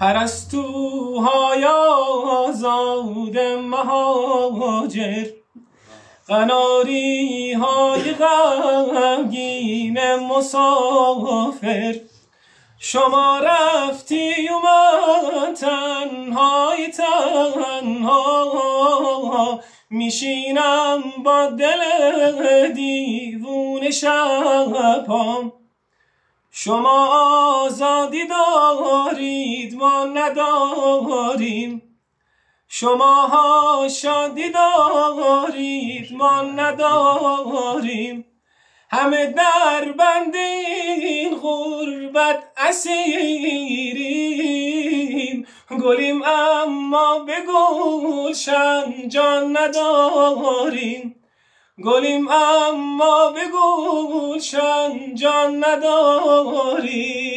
پرستوهای آزاد مهاجر، قناری های غمگین مسافر، شما رفتی و من تنهای تنها میشینم با دل دیوون شبام. شما آزادی دارید ما نداریم، شما شادی دارید ما نداریم، همه در بند این غربت اسیریم، گلیم اما به گلشن جان نداریم، گلیم اما به گلشن جان نداریم.